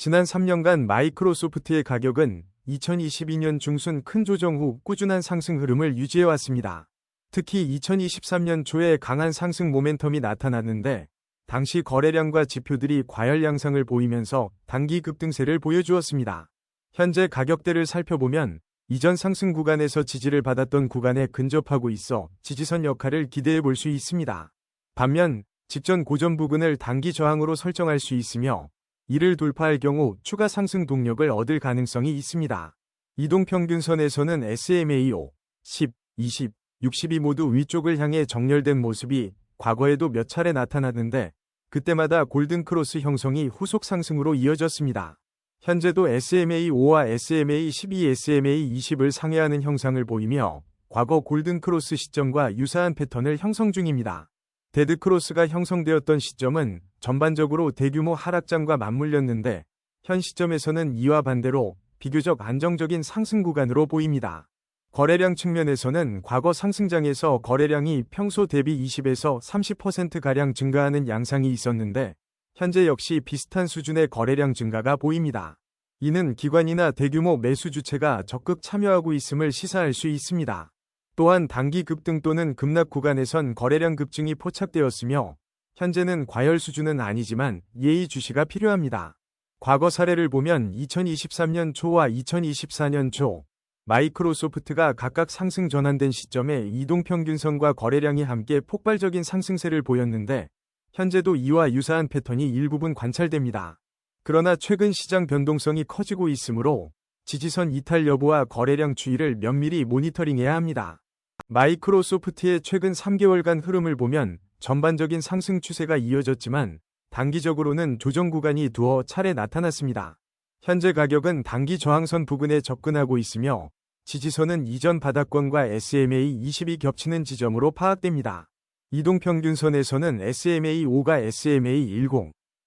지난 3년간 마이크로소프트의 가격은 2022년 중순 큰 조정 후 꾸준한 상승 흐름을 유지해왔습니다. 특히 2023년 초에 강한 상승 모멘텀이 나타났는데 당시 거래량과 지표들이 과열 양상을 보이면서 단기 급등세를 보여주었습니다. 현재 가격대를 살펴보면 이전 상승 구간에서 지지를 받았던 구간에 근접하고 있어 지지선 역할을 기대해 볼 수 있습니다. 반면 직전 고점 부근을 단기 저항으로 설정할 수 있으며 이를 돌파할 경우 추가 상승 동력을 얻을 가능성이 있습니다. 이동평균선에서는 SMA 5, 10, 20, 60이 모두 위쪽을 향해 정렬된 모습이 과거에도 몇 차례 나타났는데 그때마다 골든크로스 형성이 후속 상승으로 이어졌습니다. 현재도 SMA 5와 SMA 12, SMA 20을 상회하는 형상을 보이며 과거 골든크로스 시점과 유사한 패턴을 형성 중입니다. 데드크로스가 형성되었던 시점은 전반적으로 대규모 하락장과 맞물렸는데 현 시점에서는 이와 반대로 비교적 안정적인 상승 구간으로 보입니다. 거래량 측면에서는 과거 상승장에서 거래량이 평소 대비 20에서 30%가량 증가하는 양상이 있었는데 현재 역시 비슷한 수준의 거래량 증가가 보입니다. 이는 기관이나 대규모 매수 주체가 적극 참여하고 있음을 시사할 수 있습니다. 또한 단기 급등 또는 급락 구간에선 거래량 급증이 포착되었으며 현재는 과열 수준은 아니지만 예의주시가 필요합니다. 과거 사례를 보면 2023년 초와 2024년 초 마이크로소프트가 각각 상승 전환된 시점에 이동평균선과 거래량이 함께 폭발적인 상승세를 보였는데 현재도 이와 유사한 패턴이 일부분 관찰됩니다. 그러나 최근 시장 변동성이 커지고 있으므로 지지선 이탈 여부와 거래량 추이를 면밀히 모니터링해야 합니다. 마이크로소프트의 최근 3개월간 흐름을 보면 전반적인 상승 추세가 이어졌지만 단기적으로는 조정 구간이 두어 차례 나타났습니다. 현재 가격은 단기 저항선 부근에 접근하고 있으며 지지선은 이전 바닥권과 SMA 20이 겹치는 지점으로 파악됩니다. 이동평균선에서는 SMA 5가 SMA 10,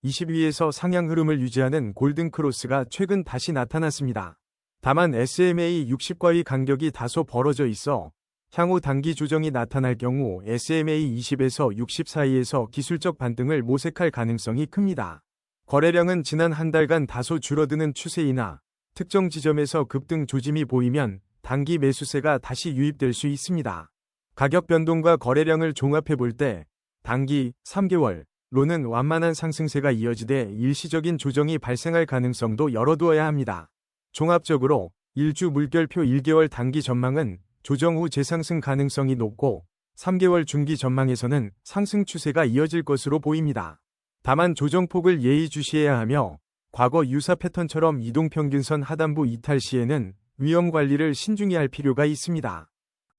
20 위에서 상향 흐름을 유지하는 골든크로스가 최근 다시 나타났습니다. 다만 SMA 60과의 간격이 다소 벌어져 있어 향후 단기 조정이 나타날 경우 SMA 20에서 60 사이에서 기술적 반등을 모색할 가능성이 큽니다. 거래량은 지난 한 달간 다소 줄어드는 추세이나 특정 지점에서 급등 조짐이 보이면 단기 매수세가 다시 유입될 수 있습니다. 가격 변동과 거래량을 종합해 볼 때 단기 3개월로는 완만한 상승세가 이어지되 일시적인 조정이 발생할 가능성도 열어두어야 합니다. 종합적으로 일주 물결표 1개월 단기 전망은 조정 후 재상승 가능성이 높고 3개월 중기 전망에서는 상승 추세가 이어질 것으로 보입니다. 다만 조정폭을 예의주시해야 하며 과거 유사 패턴처럼 이동평균선 하단부 이탈 시에는 위험 관리를 신중히 할 필요가 있습니다.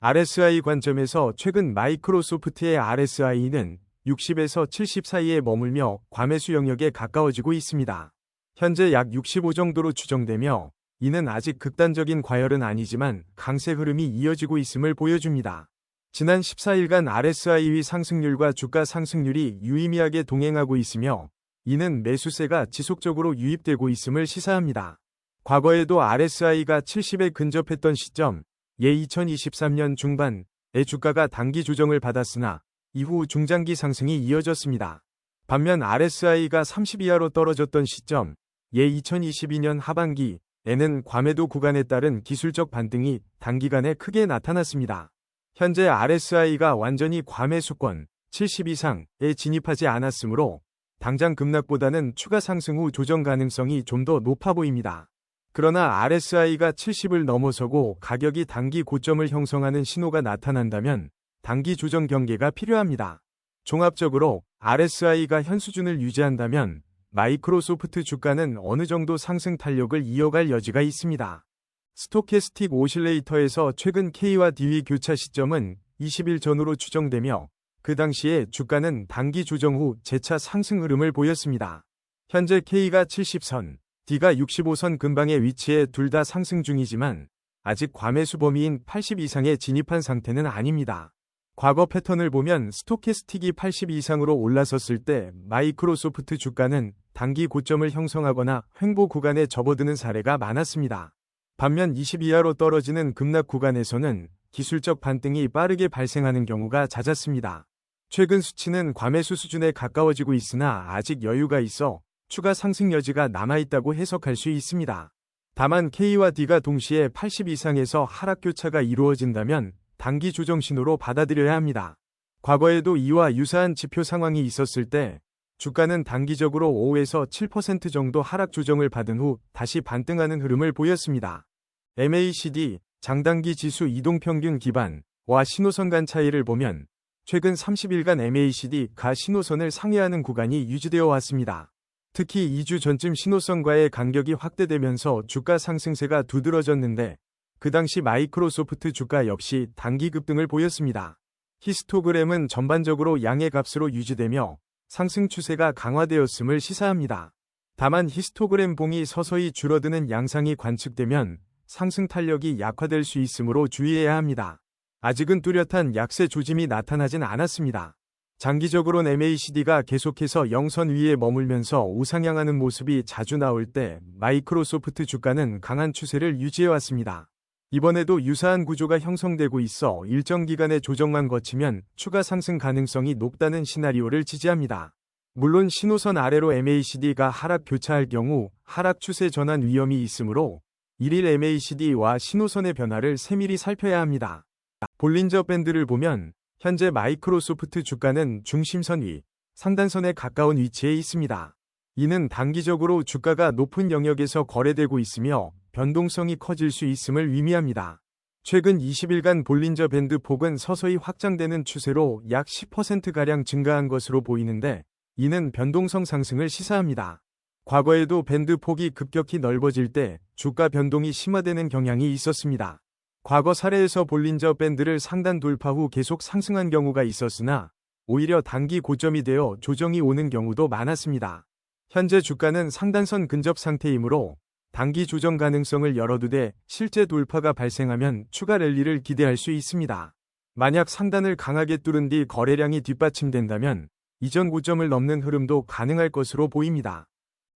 RSI 관점에서 최근 마이크로소프트의 RSI는 60에서 70 사이에 머물며 과매수 영역에 가까워지고 있습니다. 현재 약 65 정도로 추정되며 이는 아직 극단적인 과열은 아니지만 강세 흐름이 이어지고 있음을 보여줍니다. 지난 14일간 RSI의 상승률과 주가 상승률이 유의미하게 동행하고 있으며 이는 매수세가 지속적으로 유입되고 있음을 시사합니다. 과거에도 RSI가 70에 근접했던 시점, 2023년 중반에 주가가 단기 조정을 받았으나 이후 중장기 상승이 이어졌습니다. 반면 RSI가 30 이하로 떨어졌던 시점, 2022년 하반기에는 과매도 구간에 따른 기술적 반등이 단기간에 크게 나타났습니다. 현재 RSI가 완전히 과매수권 70 이상에 진입하지 않았으므로 당장 급락보다는 추가 상승 후 조정 가능성이 좀 더 높아 보입니다. 그러나 RSI가 70을 넘어서고 가격이 단기 고점을 형성하는 신호가 나타난다면 단기 조정 경계가 필요합니다. 종합적으로 RSI가 현 수준을 유지한다면 마이크로소프트 주가는 어느 정도 상승 탄력을 이어갈 여지가 있습니다. 스토캐스틱 오실레이터에서 최근 K와 D의 교차 시점은 20일 전후로 추정되며 그 당시에 주가는 단기 조정 후 재차 상승 흐름을 보였습니다. 현재 K가 70선, D가 65선 근방에 위치해 둘 다 상승 중이지만 아직 과매수 범위인 80 이상에 진입한 상태는 아닙니다. 과거 패턴을 보면 스토캐스틱이 80 이상으로 올라섰을 때 마이크로소프트 주가는 단기 고점을 형성하거나 횡보 구간에 접어드는 사례가 많았습니다. 반면 20 이하로 떨어지는 급락 구간에서는 기술적 반등이 빠르게 발생하는 경우가 잦았습니다. 최근 수치는 과매수 수준에 가까워지고 있으나 아직 여유가 있어 추가 상승 여지가 남아있다고 해석할 수 있습니다. 다만 K와 D가 동시에 80 이상에서 하락 교차가 이루어진다면 단기 조정 신호로 받아들여야 합니다. 과거에도 이와 유사한 지표 상황이 있었을 때 주가는 단기적으로 5에서 7% 정도 하락 조정을 받은 후 다시 반등하는 흐름을 보였습니다. MACD, 장단기 지수 이동평균 기반과 신호선 간 차이를 보면 최근 30일간 MACD가 신호선을 상회하는 구간이 유지되어 왔습니다. 특히 2주 전쯤 신호선과의 간격이 확대되면서 주가 상승세가 두드러졌는데 그 당시 마이크로소프트 주가 역시 단기 급등을 보였습니다. 히스토그램은 전반적으로 양의 값으로 유지되며 상승 추세가 강화되었음을 시사합니다. 다만 히스토그램 봉이 서서히 줄어드는 양상이 관측되면 상승 탄력이 약화될 수 있으므로 주의해야 합니다. 아직은 뚜렷한 약세 조짐이 나타나진 않았습니다. 장기적으로는 MACD가 계속해서 영선 위에 머물면서 우상향하는 모습이 자주 나올 때 마이크로소프트 주가는 강한 추세를 유지해왔습니다. 이번에도 유사한 구조가 형성되고 있어 일정 기간의 조정만 거치면 추가 상승 가능성이 높다는 시나리오를 지지합니다. 물론 신호선 아래로 MACD가 하락 교차할 경우 하락 추세 전환 위험이 있으므로 1일 MACD와 신호선의 변화를 세밀히 살펴야 합니다. 볼린저 밴드를 보면 현재 마이크로소프트 주가는 중심선 위, 상단선에 가까운 위치에 있습니다. 이는 단기적으로 주가가 높은 영역에서 거래되고 있으며 변동성이 커질 수 있음을 의미합니다. 최근 20일간 볼린저 밴드 폭은 서서히 확장되는 추세로 약 10%가량 증가한 것으로 보이는데 이는 변동성 상승을 시사합니다. 과거에도 밴드 폭이 급격히 넓어질 때 주가 변동이 심화되는 경향이 있었습니다. 과거 사례에서 볼린저 밴드를 상단 돌파 후 계속 상승한 경우가 있었으나 오히려 단기 고점이 되어 조정이 오는 경우도 많았습니다. 현재 주가는 상단선 근접 상태이므로 단기 조정 가능성을 열어두되 실제 돌파가 발생하면 추가 랠리를 기대할 수 있습니다. 만약 상단을 강하게 뚫은 뒤 거래량이 뒷받침된다면 이전 고점을 넘는 흐름도 가능할 것으로 보입니다.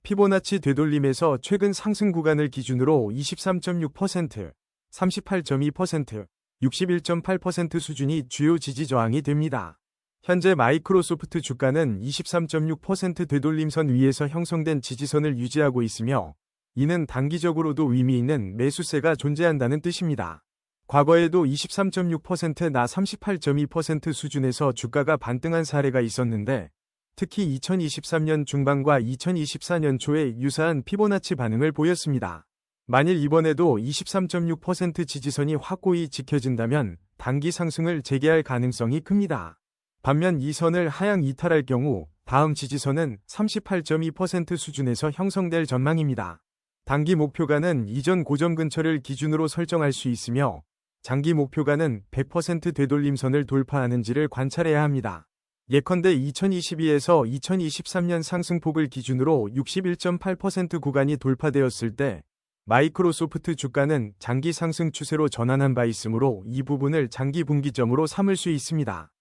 피보나치 되돌림에서 최근 상승 구간을 기준으로 23.6%, 38.2%, 61.8% 수준이 주요 지지 저항이 됩니다. 현재 마이크로소프트 주가는 23.6% 되돌림선 위에서 형성된 지지선을 유지하고 있으며 이는 단기적으로도 의미 있는 매수세가 존재한다는 뜻입니다. 과거에도 23.6%나 38.2% 수준에서 주가가 반등한 사례가 있었는데 특히 2023년 중반과 2024년 초에 유사한 피보나치 반응을 보였습니다. 만일 이번에도 23.6% 지지선이 확고히 지켜진다면 단기 상승을 재개할 가능성이 큽니다. 반면 이 선을 하향 이탈할 경우 다음 지지선은 38.2% 수준에서 형성될 전망입니다. 단기 목표가는 이전 고점 근처를 기준으로 설정할 수 있으며 장기 목표가는 100% 되돌림선을 돌파하는지를 관찰해야 합니다. 예컨대 2022에서 2023년 상승폭을 기준으로 61.8% 구간이 돌파되었을 때 마이크로소프트 주가는 장기 상승 추세로 전환한 바 있으므로 이 부분을 장기 분기점으로 삼을 수 있습니다.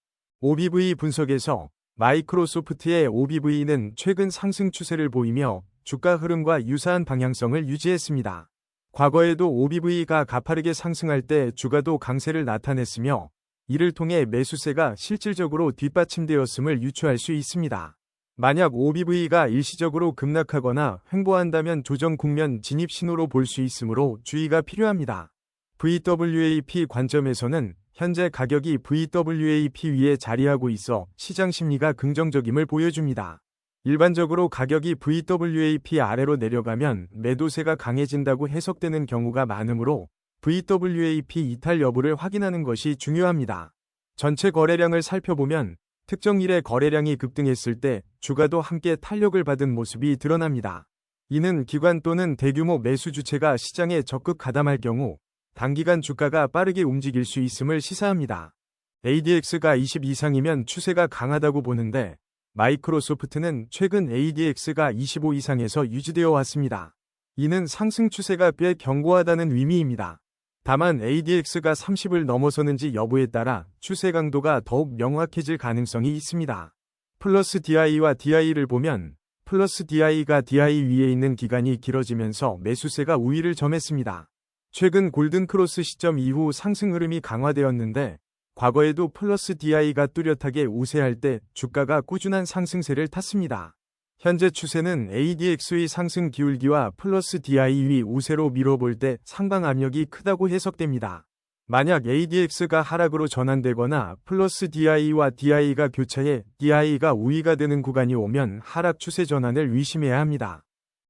OBV 분석에서 마이크로소프트의 OBV는 최근 상승 추세를 보이며 주가 흐름과 유사한 방향성을 유지했습니다. 과거에도 OBV가 가파르게 상승할 때 주가도 강세를 나타냈으며 이를 통해 매수세가 실질적으로 뒷받침되었음을 유추할 수 있습니다. 만약 OBV가 일시적으로 급락하거나 횡보한다면 조정 국면 진입 신호로 볼 수 있으므로 주의가 필요합니다. VWAP 관점에서는 현재 가격이 VWAP 위에 자리하고 있어 시장 심리가 긍정적임을 보여줍니다. 일반적으로 가격이 VWAP 아래로 내려가면 매도세가 강해진다고 해석되는 경우가 많으므로 VWAP 이탈 여부를 확인하는 것이 중요합니다. 전체 거래량을 살펴보면 특정 일의 거래량이 급등했을 때 주가도 함께 탄력을 받은 모습이 드러납니다. 이는 기관 또는 대규모 매수 주체가 시장에 적극 가담할 경우 단기간 주가가 빠르게 움직일 수 있음을 시사합니다. ADX가 20 이상이면 추세가 강하다고 보는데 마이크로소프트는 최근 ADX가 25 이상에서 유지되어 왔습니다. 이는 상승 추세가 꽤 견고하다는 의미입니다. 다만 ADX가 30을 넘어서는지 여부에 따라 추세 강도가 더욱 명확해질 가능성이 있습니다. 플러스 DI와 DI를 보면 플러스 DI가 DI 위에 있는 기간이 길어지면서 매수세가 우위를 점했습니다. 최근 골든크로스 시점 이후 상승 흐름이 강화되었는데 과거에도 플러스 DI가 뚜렷하게 우세할 때 주가가 꾸준한 상승세를 탔습니다. 현재 추세는 ADX의 상승 기울기와 플러스 DI의 우세로 미뤄볼 때 상방 압력이 크다고 해석됩니다. 만약 ADX가 하락으로 전환되거나 플러스 DI와 DI가 교차해 DI가 우위가 되는 구간이 오면 하락 추세 전환을 의심해야 합니다.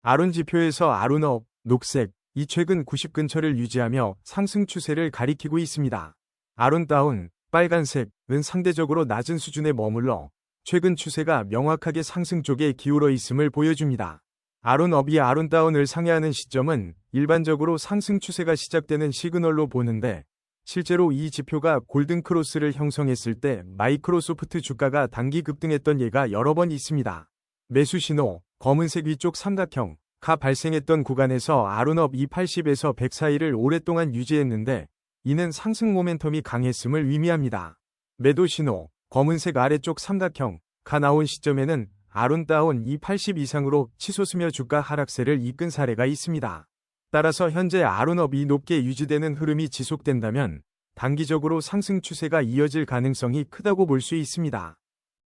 아론 지표에서 아론업, 녹색, 이 최근 90 근처를 유지하며 상승 추세를 가리키고 있습니다. 아론 다운, 빨간색은 상대적으로 낮은 수준에 머물러 최근 추세가 명확하게 상승 쪽에 기울어 있음을 보여줍니다. 아론업이 아론다운을 상회하는 시점은 일반적으로 상승 추세가 시작되는 시그널로 보는데 실제로 이 지표가 골든크로스를 형성했을 때 마이크로소프트 주가가 단기 급등했던 예가 여러 번 있습니다. 매수 신호, 검은색 위쪽 삼각형가 발생했던 구간에서 아론업 280에서 100 사이를 오랫동안 유지했는데 이는 상승 모멘텀이 강했음을 의미합니다. 매도 신호, 검은색 아래쪽 삼각형가 나온 시점에는 아론다운 280 이상으로 치솟으며 주가 하락세를 이끈 사례가 있습니다. 따라서 현재 아론업이 높게 유지되는 흐름이 지속된다면 단기적으로 상승 추세가 이어질 가능성이 크다고 볼 수 있습니다.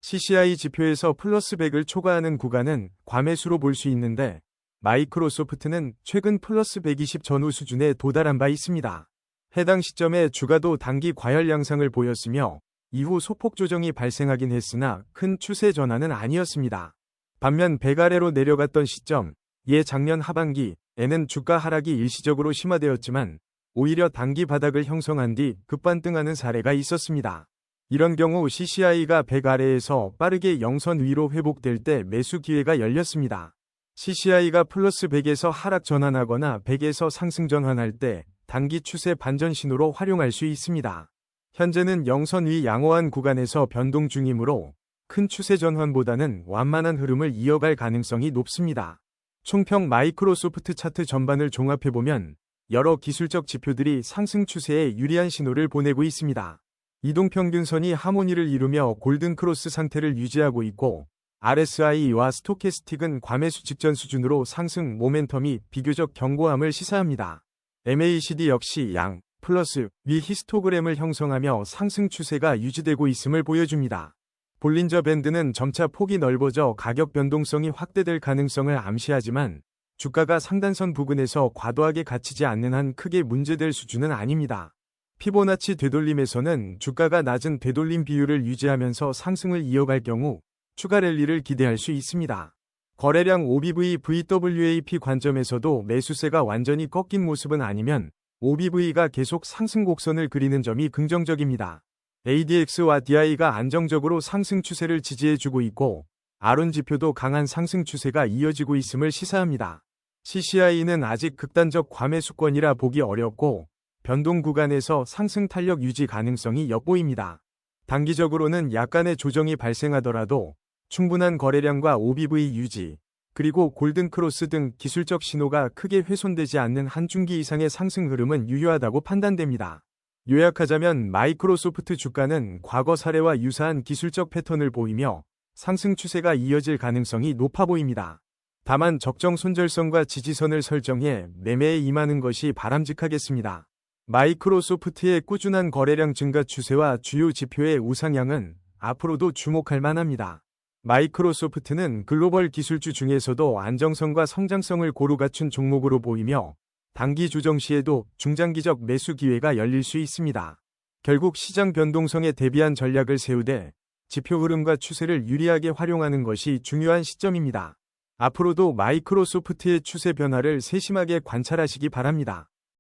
CCI 지표에서 플러스 100을 초과하는 구간은 과매수로 볼 수 있는데 마이크로소프트는 최근 플러스 120 전후 수준에 도달한 바 있습니다. 해당 시점에 주가도 단기 과열 양상을 보였으며 이후 소폭 조정이 발생하긴 했으나 큰 추세 전환은 아니었습니다. 반면 100 아래로 내려갔던 시점, 작년 하반기에는 주가 하락이 일시적으로 심화되었지만 오히려 단기 바닥을 형성한 뒤 급반등하는 사례가 있었습니다. 이런 경우 CCI가 100 아래에서 빠르게 영선 위로 회복될 때 매수 기회가 열렸습니다. CCI가 플러스 100에서 하락 전환하거나 100에서 상승 전환할 때 단기 추세 반전 신호로 활용할 수 있습니다. 현재는 영선 위 양호한 구간에서 변동 중이므로 큰 추세 전환보다는 완만한 흐름을 이어갈 가능성이 높습니다. 총평 마이크로소프트 차트 전반을 종합해보면 여러 기술적 지표들이 상승 추세에 유리한 신호를 보내고 있습니다. 이동평균선이 하모니를 이루며 골든크로스 상태를 유지하고 있고 RSI와 스토캐스틱은 과매수 직전 수준으로 상승 모멘텀이 비교적 견고함을 시사합니다. MACD 역시 양, 플러스, 위 히스토그램을 형성하며 상승 추세가 유지되고 있음을 보여줍니다. 볼린저 밴드는 점차 폭이 넓어져 가격 변동성이 확대될 가능성을 암시하지만 주가가 상단선 부근에서 과도하게 갇히지 않는 한 크게 문제될 수준은 아닙니다. 피보나치 되돌림에서는 주가가 낮은 되돌림 비율을 유지하면서 상승을 이어갈 경우 추가 랠리를 기대할 수 있습니다. 거래량 OBV VWAP 관점에서도 매수세가 완전히 꺾인 모습은 아니면 OBV가 계속 상승 곡선을 그리는 점이 긍정적입니다. ADX와 DI가 안정적으로 상승 추세를 지지해주고 있고 아론 지표도 강한 상승 추세가 이어지고 있음을 시사합니다. CCI는 아직 극단적 과매수권이라 보기 어렵고 변동 구간에서 상승 탄력 유지 가능성이 엿보입니다. 단기적으로는 약간의 조정이 발생하더라도 충분한 거래량과 OBV 유지, 그리고 골든크로스 등 기술적 신호가 크게 훼손되지 않는 한 중기 이상의 상승 흐름은 유효하다고 판단됩니다. 요약하자면 마이크로소프트 주가는 과거 사례와 유사한 기술적 패턴을 보이며 상승 추세가 이어질 가능성이 높아 보입니다. 다만 적정 손절선과 지지선을 설정해 매매에 임하는 것이 바람직하겠습니다. 마이크로소프트의 꾸준한 거래량 증가 추세와 주요 지표의 우상향은 앞으로도 주목할 만합니다. 마이크로소프트는 글로벌 기술주 중에서도 안정성과 성장성을 고루 갖춘 종목으로 보이며 단기 조정 시에도 중장기적 매수 기회가 열릴 수 있습니다. 결국 시장 변동성에 대비한 전략을 세우되 지표 흐름과 추세를 유리하게 활용하는 것이 중요한 시점입니다. 앞으로도 마이크로소프트의 추세 변화를 세심하게 관찰하시기 바랍니다.